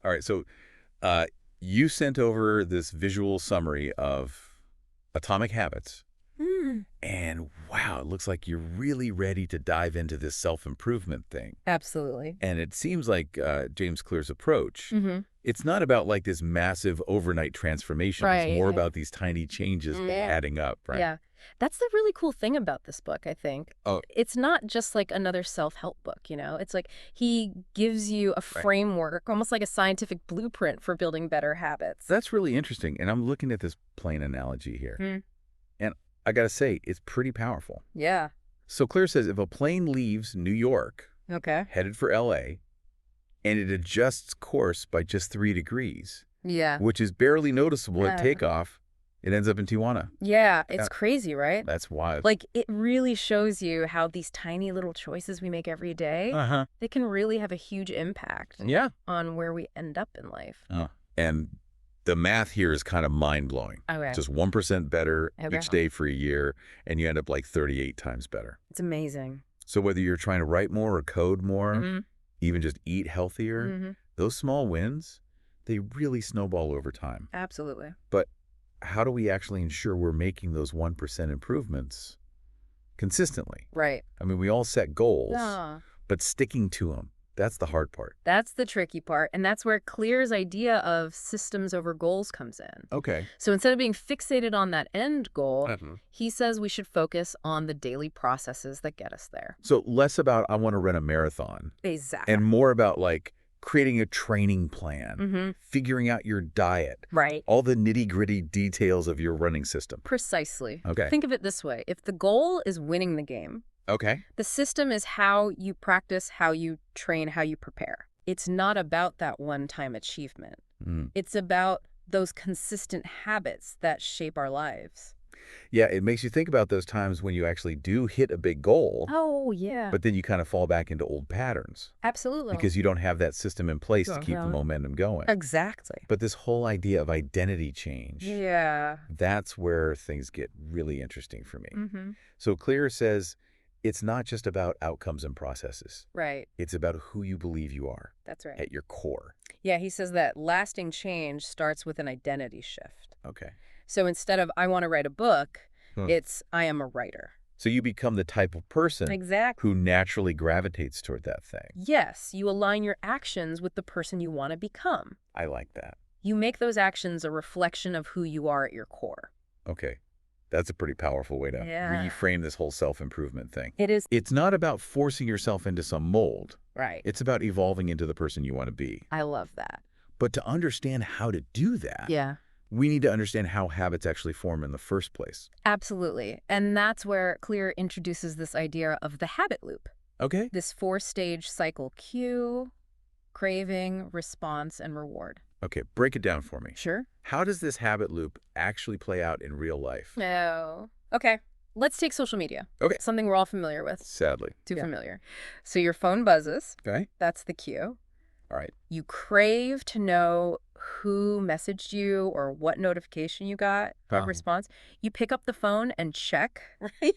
All right. So you sent over this visual summary of Atomic Habits. And wow, it looks like you're really ready to dive into this self-improvement thing. Absolutely. And it seems like James Clear's approach, Mm-hmm. it's not about like this massive overnight transformation. It's Right. more about these tiny changes adding up, right? Yeah. That's the really cool thing about this book, I think. Oh, It's not just like another self-help book, you know? It's like he gives you a right. framework, almost like a scientific blueprint for building better habits. That's really interesting. And I'm looking at this plane analogy here. Mm. And I got to say, it's pretty powerful. Yeah. So Clear says if a plane leaves New York, Okay. headed for LA, and it adjusts course by just 3 degrees, Yeah. which is barely noticeable at Yeah. takeoff, it ends up in Tijuana. Yeah. It's Uh, crazy, right? That's wild. Like, it really shows you how these tiny little choices we make every day, Uh-huh. they can really have a huge impact Yeah. on where we end up in life. And the math here is kind of mind-blowing. Okay. Just 1% better Okay. each day for a year, and you end up like 38 times better. It's amazing. So whether you're trying to write more or code more, Mm-hmm. even just eat healthier, Mm-hmm. those small wins, they really snowball over time. Absolutely. But how do we actually ensure we're making those 1% improvements consistently? Right. I mean, we all set goals, Ah. but sticking to them, that's the hard part. That's the tricky part, and that's where Clear's idea of systems over goals comes in. Okay. So instead of being fixated on that end goal, Uh-huh. he says we should focus on the daily processes that get us there. So less about I want to run a marathon Exactly. and more about like creating a training plan, Mm-hmm. figuring out your diet, Right. all the nitty-gritty details of your running system. Precisely. Okay. Think of it this way. If the goal is winning the game, Okay. the system is how you practice, how you train, how you prepare. It's not about that one-time achievement. Mm. It's about those consistent habits that shape our lives. Yeah, it makes you think about those times when you actually do hit a big goal, Oh, yeah. but then you kind of fall back into old patterns Absolutely. because you don't have that system in place to keep the momentum going. Exactly. But this whole idea of identity change, Yeah. that's where things get really interesting for me. Mm-hmm. So Clear says it's not just about outcomes and processes. Right. It's about who you believe you are That's right. at your core. Yeah, he says that lasting change starts with an identity shift. Okay. So instead of I want to write a book, Huh. it's I am a writer. So you become the type of person Exactly. who naturally gravitates toward that thing. Yes, you align your actions with the person you want to become. I like that. You make those actions a reflection of who you are at your core. Okay. That's a pretty powerful way to Yeah. reframe this whole self-improvement thing. It is. It's not about forcing yourself into some mold. Right. It's about evolving into the person you want to be. I love that. But to understand how to do that, Yeah. we need to understand how habits actually form in the first place. Absolutely. And that's where Clear introduces this idea of the habit loop. Okay. This 4-stage cycle: cue, craving, response, and reward. Okay, break it down for me. Sure. How does this habit loop actually play out in real life? No. Okay. Let's take social media. Okay. Something we're all familiar with. Sadly. Too familiar. So your phone buzzes. Okay. That's the cue. All right. You crave to know who messaged you or what notification you got, Oh. response. You pick up the phone and check, right?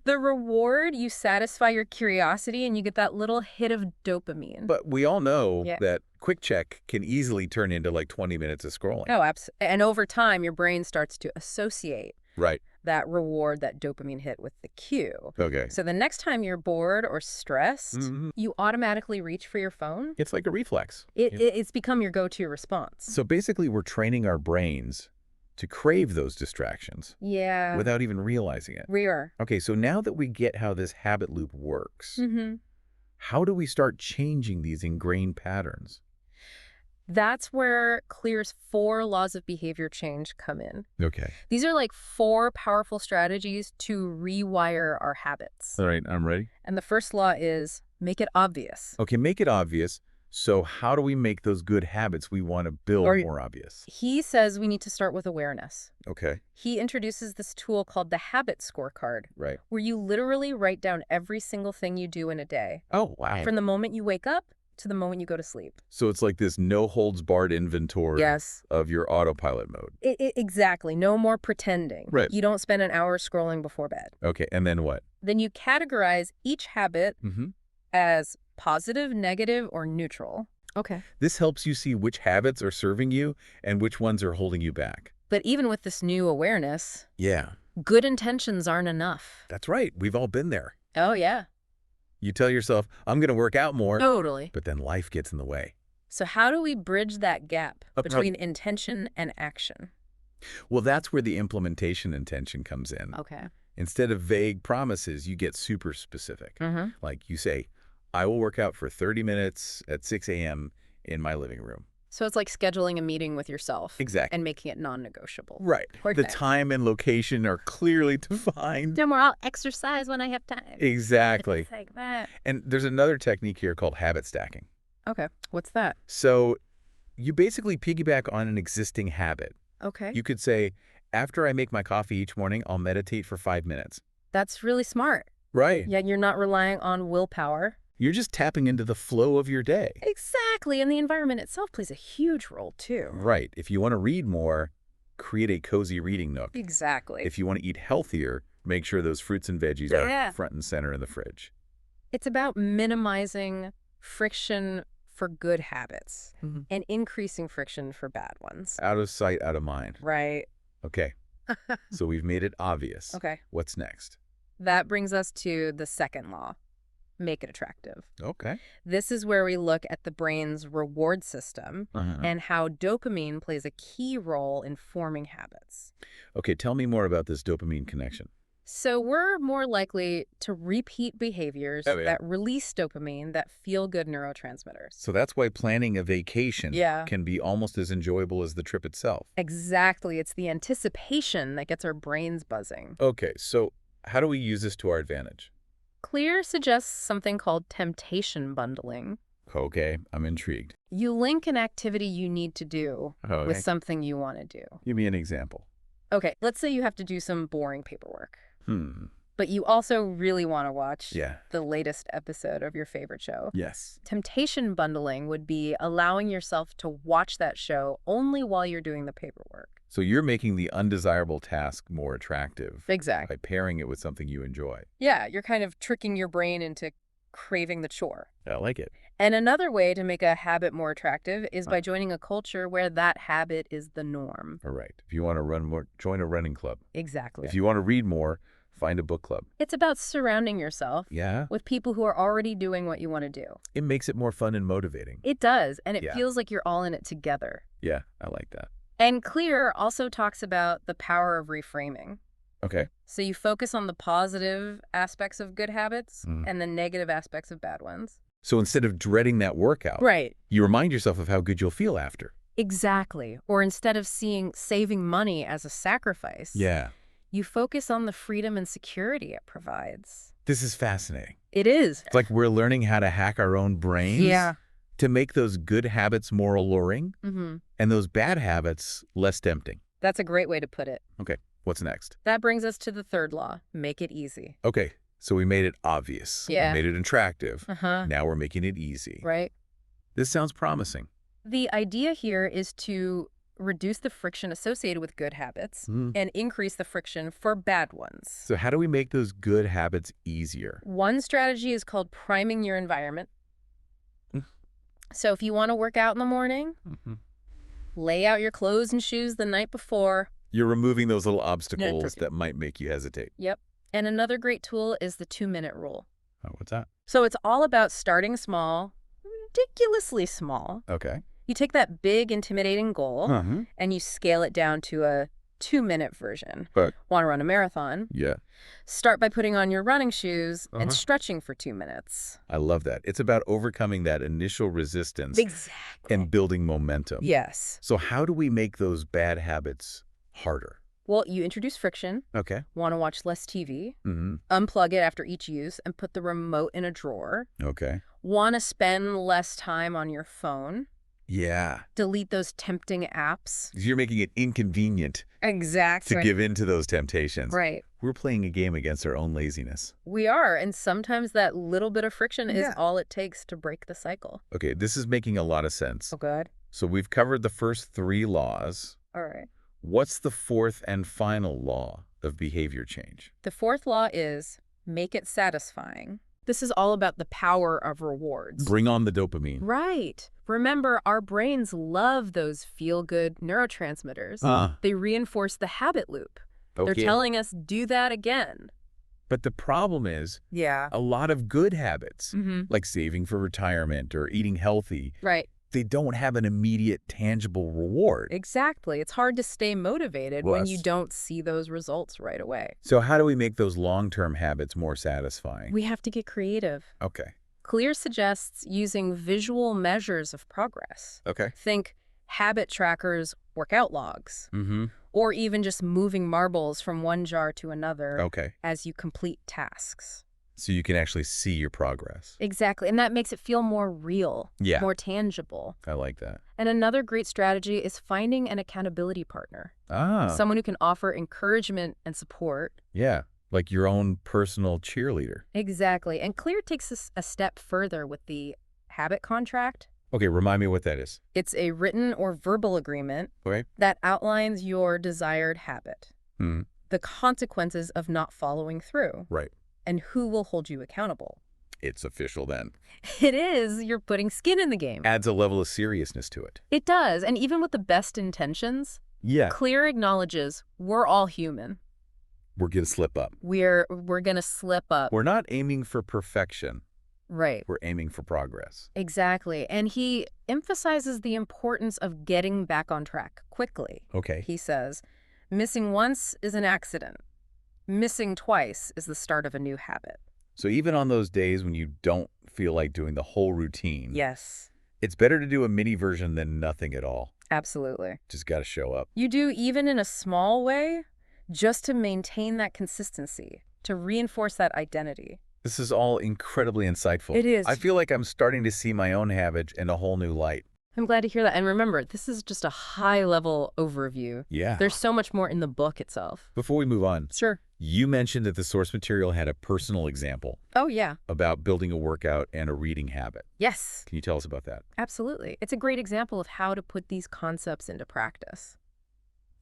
The reward, you satisfy your curiosity and you get that little hit of dopamine. But we all know Yeah. that quick check can easily turn into like 20 minutes of scrolling. Oh, absolutely. And over time, your brain starts to associate Right. that reward, that dopamine hit with the cue. Okay. So the next time you're bored or stressed, Mhm. you automatically reach for your phone. It's like a reflex. It's become your go-to response. So basically, we're training our brains to crave those distractions Yeah. without even realizing it. We are. Okay, so now that we get how this habit loop works, Mm-hmm. how do we start changing these ingrained patterns? That's where Clear's 4 laws of behavior change come in. Okay. These are like 4 powerful strategies to rewire our habits. All right, I'm ready. And the first law is make it obvious. Okay, make it obvious. So how do we make those good habits we want to build Or- more obvious? He says we need to start with awareness. Okay, He introduces this tool called the habit scorecard, right. where you literally write down every single thing you do in a day, Oh, wow. from the moment you wake up to the moment you go to sleep. So it's like this no-holds-barred inventory Yes. of your autopilot mode. Exactly. No more pretending. Right. You don't spend an hour scrolling before bed. Okay, and then what? Then you categorize each habit Mm-hmm. as positive, negative, or neutral. Okay. This helps you see which habits are serving you and which ones are holding you back. But even with this new awareness, Yeah, good intentions aren't enough. that's right. We've all been there. Oh, yeah. You tell yourself, I'm going to work out more, Totally. but then life gets in the way. So how do we bridge that gap Oh, between intention and action? Well, that's where the implementation intention comes in. Okay. Instead of vague promises, you get super specific. Mm-hmm. Like you say, I will work out for 30 minutes at 6 a.m. in my living room. So it's like scheduling a meeting with yourself. Exactly. And making it non-negotiable. Right. Okay. The time and location are clearly defined. No more, I'll exercise when I have time. Exactly. It's like that. And there's another technique here called habit stacking. Okay. What's that? So you basically piggyback on an existing habit. Okay. You could say, after I make my coffee each morning, I'll meditate for 5 minutes. That's really smart. Right. Yeah, you're not relying on willpower. You're just tapping into the flow of your day. Exactly. And the environment itself plays a huge role, too. Right. If you want to read more, create a cozy reading nook. Exactly. If you want to eat healthier, make sure those fruits and veggies Yeah. are front and center in the fridge. It's about minimizing friction for good habits and increasing friction for bad ones. Out of sight, out of mind. Right. Okay. So we've made it obvious. Okay. What's next? That brings us to the second law. Make it attractive. Okay. This is where we look at the brain's reward system and how dopamine plays a key role in forming habits. Okay, tell me more about this dopamine connection. So we're more likely to repeat behaviors that release dopamine that feel good neurotransmitters. So that's why planning a vacation Yeah. can be almost as enjoyable as the trip itself. Exactly. It's the anticipation that gets our brains buzzing. Okay, so how do we use this to our advantage? Clear suggests something called temptation bundling. Okay, I'm intrigued. You link an activity you need to do Okay. with something you want to do. Give me an example. Okay, let's say you have to do some boring paperwork, but you also really want to watch Yeah. the latest episode of your favorite show. Yes. Temptation bundling would be allowing yourself to watch that show only while you're doing the paperwork. So you're making the undesirable task more attractive Exactly. by pairing it with something you enjoy. Yeah, you're kind of tricking your brain into craving the chore. I like it. And another way to make a habit more attractive is by joining a culture where that habit is the norm. All right. If you want to run more, join a running club. Exactly. If you want to read more, find a book club. It's about surrounding yourself Yeah. with people who are already doing what you want to do. It makes it more fun and motivating. It does, and it Yeah. feels like you're all in it together. Yeah, I like that. And Clear also talks about the power of reframing. Okay. So you focus on the positive aspects of good habits and the negative aspects of bad ones. So instead of dreading that workout, Right. you remind yourself of how good you'll feel after. Exactly. Or instead of seeing saving money as a sacrifice, Yeah. you focus on the freedom and security it provides. This is fascinating. It is. It's like we're learning how to hack our own brains Yeah. to make those good habits more alluring and those bad habits less tempting. That's a great way to put it. Okay, what's next? That brings us to the third law. Make it easy. Okay, so we made it obvious. Yeah. We made it attractive. Uh-huh. Now we're making it easy. Right? This sounds promising. The idea here is to reduce the friction associated with good habits and increase the friction for bad ones. So how do we make those good habits easier? One strategy is called priming your environment. So if you want to work out in the morning, lay out your clothes and shoes the night before. You're removing those little obstacles that might make you hesitate. Yep. And another great tool is the 2-minute rule. Oh, what's that? So it's all about starting small, ridiculously small. Okay. You take that big, intimidating goal and you scale it down to a 2-minute version. But Want to run a marathon? yeah, Start by putting on your running shoes and stretching for 2 minutes. I love that. It's about overcoming that initial resistance Exactly. and building momentum. Yes. So how do we make those bad habits harder? Well, you introduce friction, Okay. want to watch less TV, unplug it after each use and put the remote in a drawer, Okay. want to spend less time on your phone, Yeah. delete those tempting apps. You're making it inconvenient Exactly. to give in to those temptations. Right. We're playing a game against our own laziness. We are, and sometimes that little bit of friction is Yeah. all it takes to break the cycle. Okay, this is making a lot of sense. Oh, good. So we've covered the first 3 laws. All right. What's the fourth and final law of behavior change? The fourth law is make it satisfying. This is all about the power of rewards. Bring on the dopamine. Right. Remember, our brains love those feel-good neurotransmitters. They reinforce the habit loop. They're telling us, do that again. But the problem is, a lot of good habits, like saving for retirement or eating healthy, they don't have an immediate, tangible reward. Exactly. It's hard to stay motivated when you don't see those results right away. So how do we make those long-term habits more satisfying? We have to get creative. Okay. Clear suggests using visual measures of progress. Okay. Think habit trackers, workout logs, or even just moving marbles from one jar to another as you complete tasks. So you can actually see your progress. Exactly. And that makes it feel more real, more tangible. I like that. And another great strategy is finding an accountability partner. Someone who can offer encouragement and support. Yeah, like your own personal cheerleader. Exactly. And Clear takes us a step further with the habit contract. Okay, remind me what that is. It's a written or verbal agreement that outlines your desired habit, the consequences of not following through, and who will hold you accountable. It's official then. It is. You're putting skin in the game. Adds a level of seriousness to it. It does. And even with the best intentions, Clear acknowledges we're all human. We're going to slip up. We're going to slip up. We're not aiming for perfection. Right. We're aiming for progress. Exactly. And he emphasizes the importance of getting back on track quickly. Okay. He says, missing once is an accident. Missing twice is the start of a new habit. So even on those days when you don't feel like doing the whole routine, it's better to do a mini version than nothing at all. Absolutely. Just got to show up. You do even in a small way, just to maintain that consistency, to reinforce that identity. This is all incredibly insightful. It is. I feel like I'm starting to see my own habits in a whole new light. I'm glad to hear that. And remember, this is just a high-level overview. Yeah. There's so much more in the book itself. Before we move on. Sure. You mentioned that the source material had a personal example. Oh, yeah. About building a workout and a reading habit. Yes. Can you tell us about that? Absolutely. It's a great example of how to put these concepts into practice.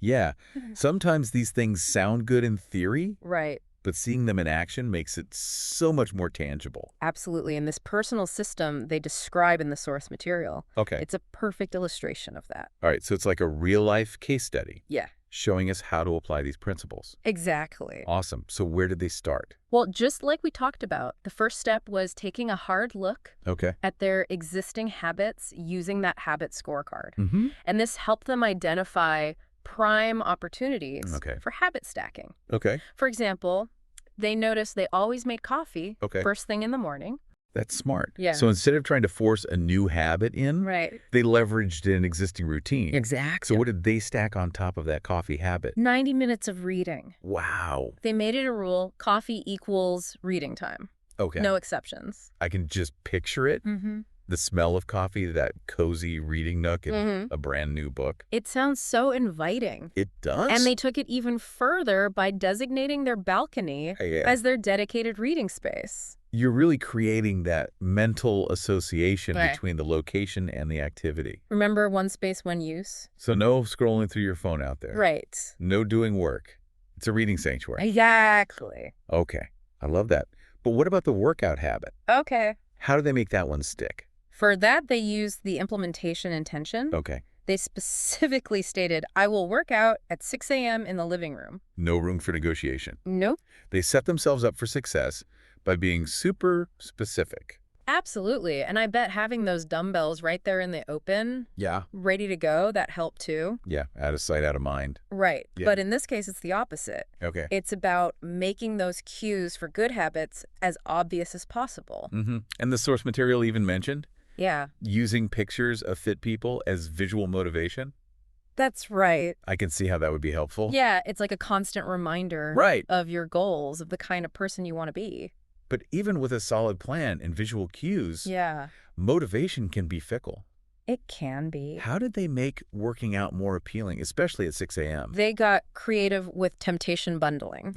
Yeah. Sometimes these things sound good in theory. Right. But seeing them in action makes it so much more tangible. Absolutely. And this personal system they describe in the source material, it's a perfect illustration of that. All right. So it's like a real-life case study. Yeah. Showing us how to apply these principles. Exactly. Awesome. So where did they start? Well, just like we talked about, the first step was taking a hard look at their existing habits using that habit scorecard. And this helped them identify prime opportunities for habit stacking. For example, they noticed they always made coffee first thing in the morning. That's smart. Yeah. So instead of trying to force a new habit in, they leveraged an existing routine. Exactly. So what did they stack on top of that coffee habit? 90 minutes of reading. Wow. They made it a rule, coffee equals reading time. No exceptions. I can just picture it. The smell of coffee, that cozy reading nook in a brand new book. It sounds so inviting. It does. And they took it even further by designating their balcony as their dedicated reading space. You're really creating that mental association between the location and the activity. Remember one space, one use? So no scrolling through your phone out there. Right. No doing work. It's a reading sanctuary. Exactly. Okay. I love that. But what about the workout habit? Okay. How do they make that one stick? For that, they used the implementation intention. They specifically stated, I will work out at 6 a.m. in the living room. No room for negotiation. Nope. They set themselves up for success by being super specific. Absolutely. And I bet having those dumbbells right there in the open, ready to go, that helped too. Yeah, out of sight, out of mind. Right. But in this case, it's the opposite. It's about making those cues for good habits as obvious as possible. And the source material even mentioned? Yeah. Using pictures of fit people as visual motivation? That's right. I can see how that would be helpful. Yeah, it's like a constant reminder of your goals, of the kind of person you want to be. But even with a solid plan and visual cues, motivation can be fickle. It can be. How did they make working out more appealing, especially at 6 a.m.? They got creative with temptation bundling.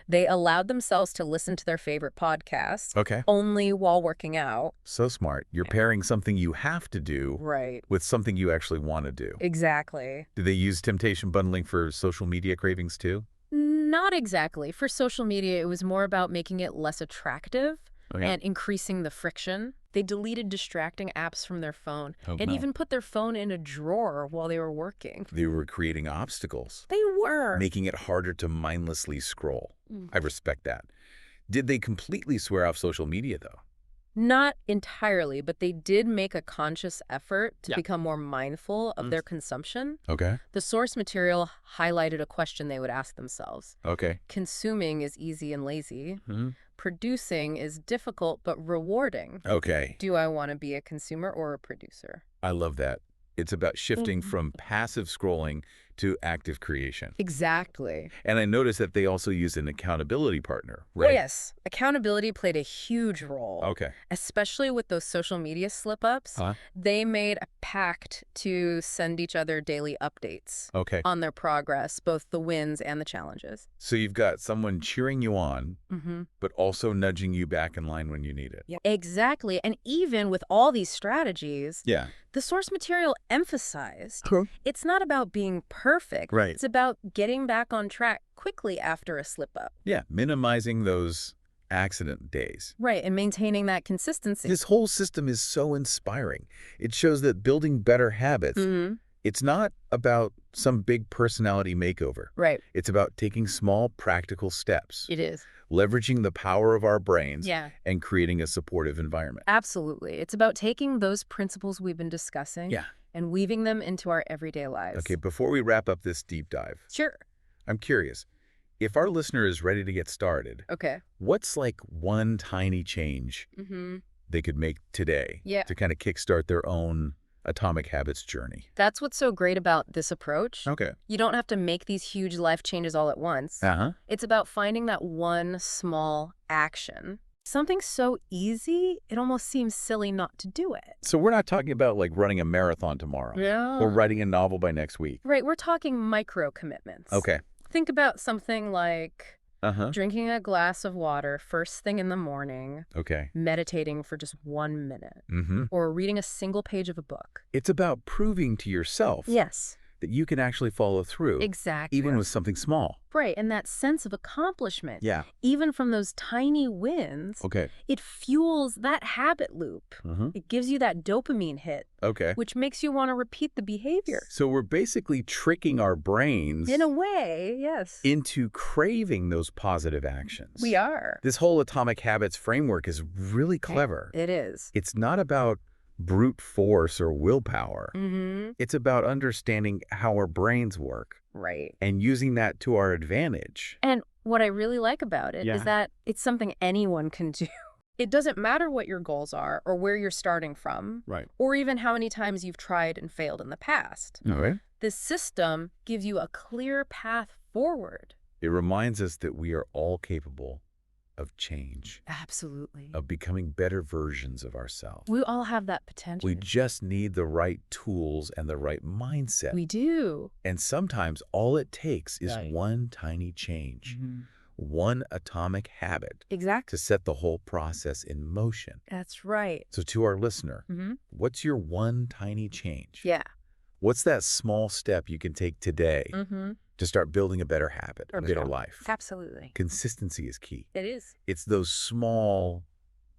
They allowed themselves to listen to their favorite podcast only while working out. So smart. You're pairing something you have to do with something you actually want to do. Exactly. Do they use temptation bundling for social media cravings too? Not exactly. For social media, it was more about making it less attractive and increasing the friction. They deleted distracting apps from their phone and even put their phone in a drawer while they were working. They were creating obstacles. They were. Making it harder to mindlessly scroll. I respect that. Did they completely swear off social media, though? Not entirely, but they did make a conscious effort to become more mindful of their consumption. Okay. The source material highlighted a question they would ask themselves. Okay. Consuming is easy and lazy. Producing is difficult but rewarding. Okay. Do I want to be a consumer or a producer? I love that. It's about shifting from passive scrolling to active creation. Exactly. And I noticed that they also use an accountability partner, right? Oh, yes. Accountability played a huge role. Okay. Especially with those social media slip-ups. They made a pact to send each other daily updates on their progress, both the wins and the challenges. So you've got someone cheering you on, but also nudging you back in line when you need it. Yeah. Exactly. And even with all these strategies, the source material emphasized it's not about being perfect. Right. It's about getting back on track quickly after a slip-up. Yeah, minimizing those accident days. Right, and maintaining that consistency. This whole system is so inspiring. It shows that building better habits, it's not about some big personality makeover. Right. It's about taking small, practical steps. It is. Leveraging the power of our brains and creating a supportive environment. Absolutely. It's about taking those principles we've been discussing and weaving them into our everyday lives. Okay, before we wrap up this deep dive. Sure. I'm curious, if our listener is ready to get started, what's like one tiny change they could make today to kind of kickstart their own atomic habits journey? That's what's so great about this approach. Okay. You don't have to make these huge life changes all at once. It's about finding that one small action. Something so easy, it almost seems silly not to do it. So we're not talking about like running a marathon tomorrow or writing a novel by next week. Right, we're talking micro commitments. Okay. Think about something like drinking a glass of water first thing in the morning. Okay. Meditating for just 1 minute. Or reading a single page of a book. It's about proving to yourself that you can actually follow through. Exactly. Even with something small. Right, and that sense of accomplishment. Even from those tiny wins. It fuels that habit loop. It gives you that dopamine hit. Which makes you want to repeat the behavior. So we're basically tricking our brains. In a way, yes. Into craving those positive actions. We are. This whole atomic habits framework is really clever. It is. It's not about brute force or willpower. It's about understanding how our brains work. Right. And using that to our advantage. And what I really like about it is that it's something anyone can do. It doesn't matter what your goals are or where you're starting from. Right. Or even how many times you've tried and failed in the past. This system gives you a clear path forward. It reminds us that we are all capable of change. Absolutely. Of becoming better versions of ourselves. We all have that potential. We just need the right tools and the right mindset. We do. And sometimes all it takes is one tiny change. One atomic habit. Exactly. To set the whole process in motion. That's right. So to our listener, what's your one tiny change? Yeah. What's that small step you can take today to start building a better habit, a better life? Absolutely. Consistency is key. It is. It's those small,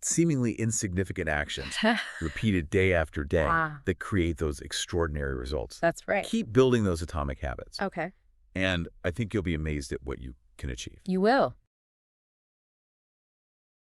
seemingly insignificant actions repeated day after day that create those extraordinary results. That's right. Keep building those atomic habits. Okay. And I think you'll be amazed at what you can achieve. You will.